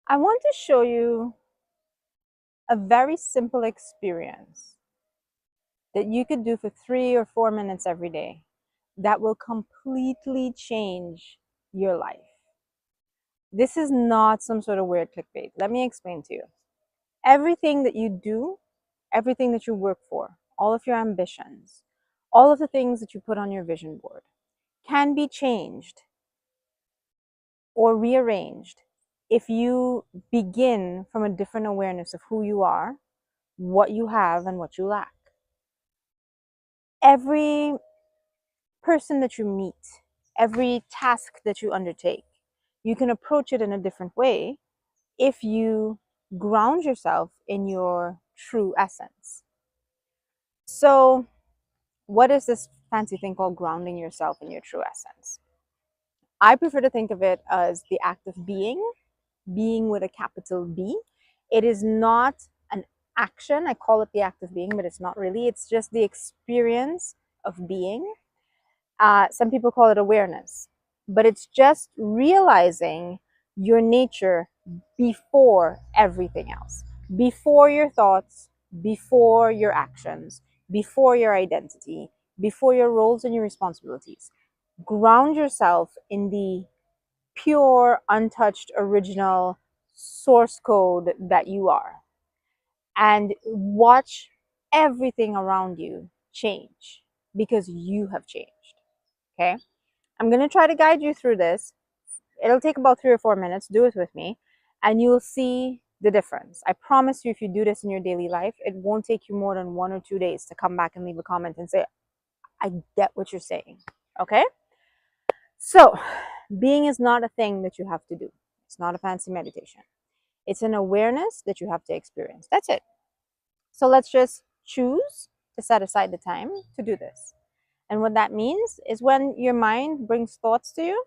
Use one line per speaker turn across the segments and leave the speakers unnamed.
I want to show you a very simple experience that you could do for 3 or 4 minutes every day that will completely change your life. This is not some sort of weird clickbait. Let me explain to you. Everything that you do, everything that you work for, all of your ambitions, all of the things that you put on your vision board can be changed or rearranged if you begin from a different awareness of who you are, what you have, and what you lack. Every person that you meet, every task that you undertake, you can approach it in a different way if you ground yourself in your true essence. So, what is this fancy thing called grounding yourself in your true essence? I prefer to think of it as the act of being with a capital B. It is not an action. I call it the act of being, but it's not really. It's just the experience of being. Some people call it awareness, but it's just realizing your nature before everything else, before your thoughts, before your actions, before your identity, before your roles and your responsibilities. Ground yourself in the pure, untouched, original source code that you are, and watch everything around you change because you have changed. Okay. I'm going to try to guide you through this. It'll take about 3 or 4 minutes. Do it with me, and you'll see the difference. I promise you, if you do this in your daily life, it won't take you more than 1 or 2 days to come back and leave a comment and say, I get what you're saying. Okay? So, being is not a thing that you have to do, it's not a fancy meditation. It's an awareness that you have to experience. That's it. So, let's just choose to set aside the time to do this. And what that means is when your mind brings thoughts to you,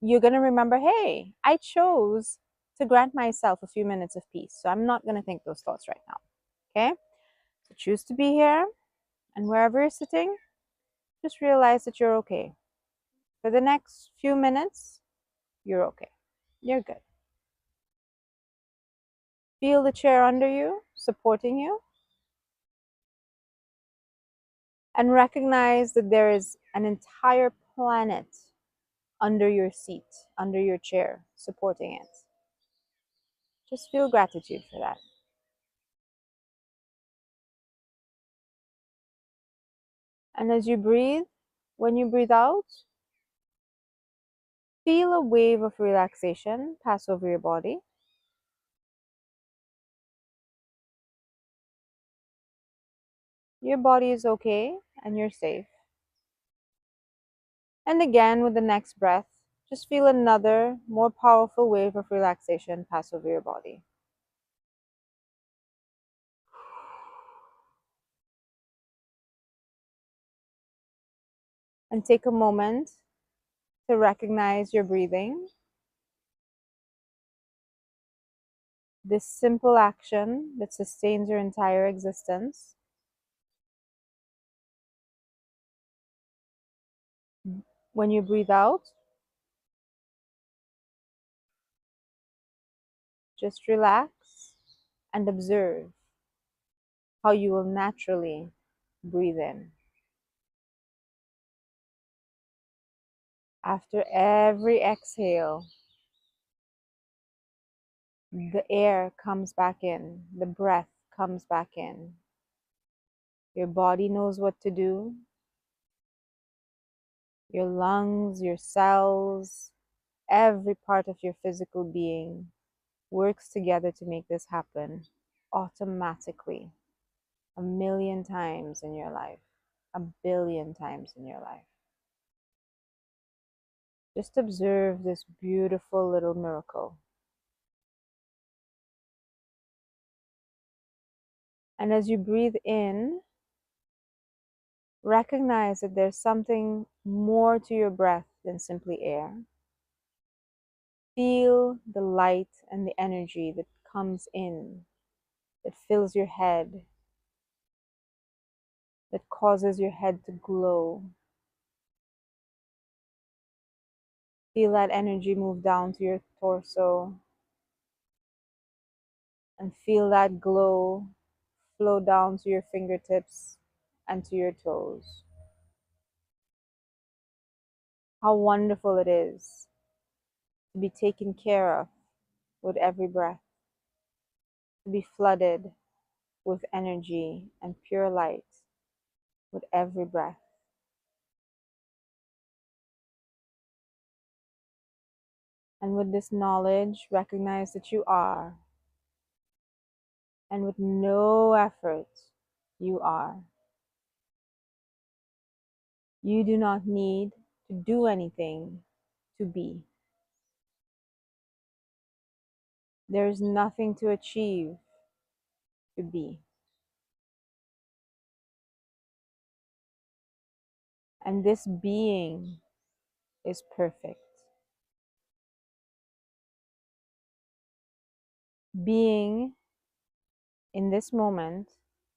you're going to remember, hey, I chose to grant myself a few minutes of peace. So I'm not going to think those thoughts right now. Okay? So choose to be here, and wherever you're sitting, just realize that you're okay. For the next few minutes, you're okay. You're good. Feel the chair under you, supporting you, and recognize that there is an entire planet under your seat, under your chair, supporting it. Just feel gratitude for that. And as you breathe, when you breathe out, feel a wave of relaxation pass over your body. Your body is okay and you're safe. And again, with the next breath, just feel another more powerful wave of relaxation pass over your body. And take a moment to recognize your breathing. This simple action that sustains your entire existence. When you breathe out, just relax and observe how you will naturally breathe in. After every exhale, the air comes back in, the breath comes back in. Your body knows what to do. Your lungs, your cells, every part of your physical being works together to make this happen automatically, 1,000,000 times in your life, 1,000,000,000 times in your life. Just observe this beautiful little miracle. And as you breathe in, recognize that there's something more to your breath than simply air. Feel the light and the energy that comes in, that fills your head, that causes your head to glow. Feel that energy move down to your torso, and feel that glow flow down to your fingertips and to your toes. How wonderful it is to be taken care of with every breath, to be flooded with energy and pure light with every breath. And with this knowledge, recognize that you are, and with no effort, you are. You do not need to do anything to be. There is nothing to achieve to be. And this being is perfect. Being in this moment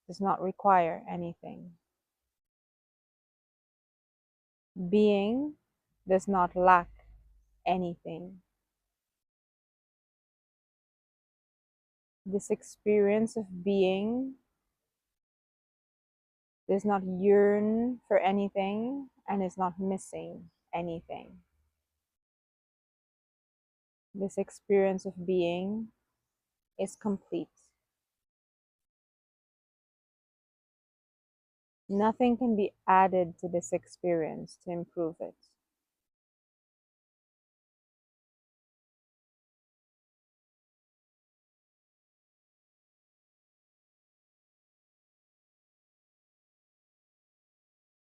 does not require anything. Being does not lack anything. This experience of being does not yearn for anything and is not missing anything. This experience of being is complete. Nothing can be added to this experience to improve it.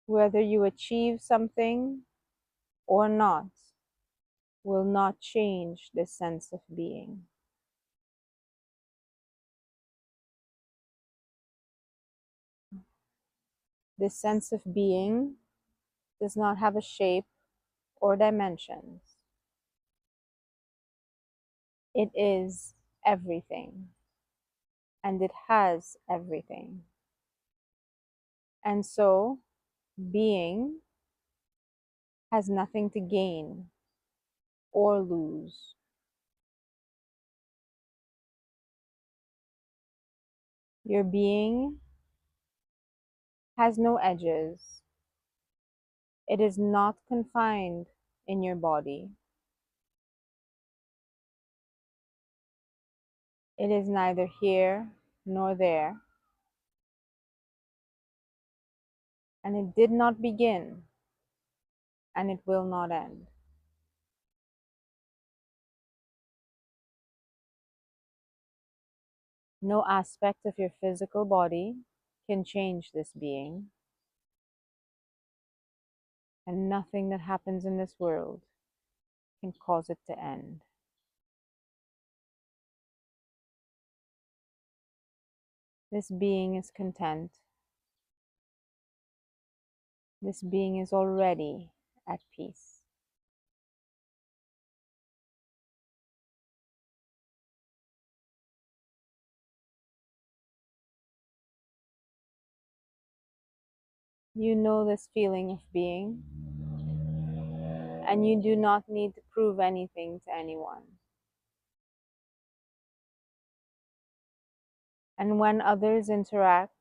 Whether you achieve something or not will not change this sense of being. This sense of being does not have a shape or dimensions. It is everything, and it has everything. And so, being has nothing to gain or lose. Your being has no edges. It is not confined in your body. It is neither here nor there, and it did not begin, and it will not end. No aspect of your physical body can change this being, and nothing that happens in this world can cause it to end. This being is content. This being is already at peace. You know this feeling of being, and you do not need to prove anything to anyone. And when others interact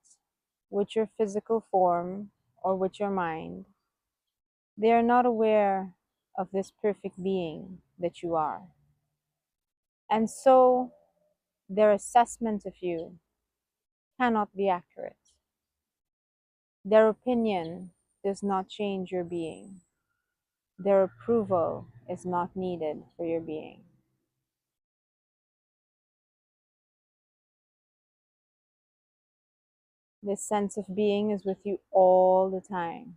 with your physical form or with your mind, they are not aware of this perfect being that you are. And so their assessment of you cannot be accurate. Their opinion does not change your being. Their approval is not needed for your being. This sense of being is with you all the time.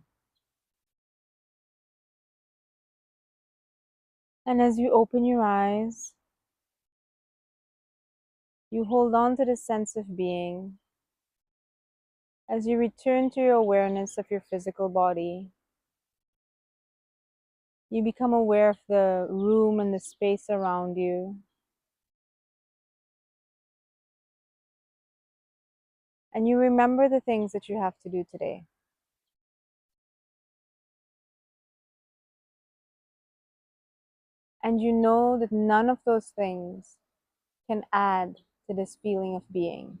And as you open your eyes, you hold on to the sense of being. As you return to your awareness of your physical body, you become aware of the room and the space around you. And you remember the things that you have to do today. And you know that none of those things can add to this feeling of being,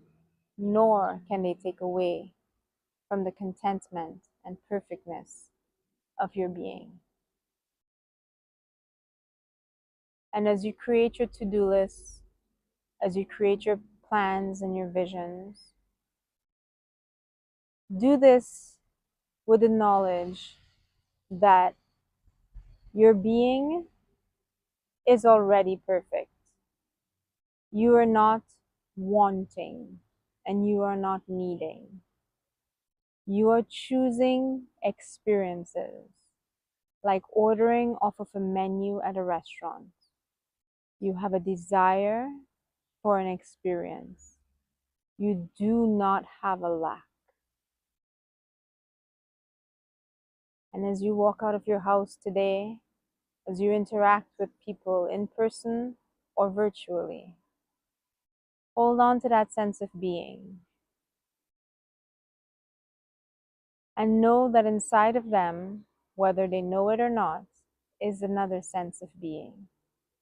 nor can they take away from the contentment and perfectness of your being. And as you create your to-do lists, as you create your plans and your visions, do this with the knowledge that your being is already perfect. You are not wanting and you are not needing. You are choosing experiences like ordering off of a menu at a restaurant. You have a desire for an experience. You do not have a lack. And as you walk out of your house today, as you interact with people in person or virtually, hold on to that sense of being. And know that inside of them, whether they know it or not, is another sense of being.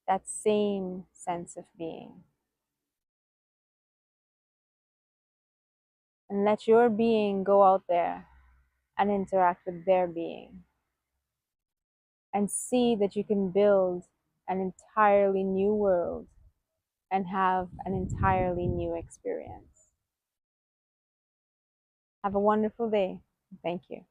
That same sense of being. And let your being go out there and interact with their being. And see that you can build an entirely new world and have an entirely new experience. Have a wonderful day. Thank you.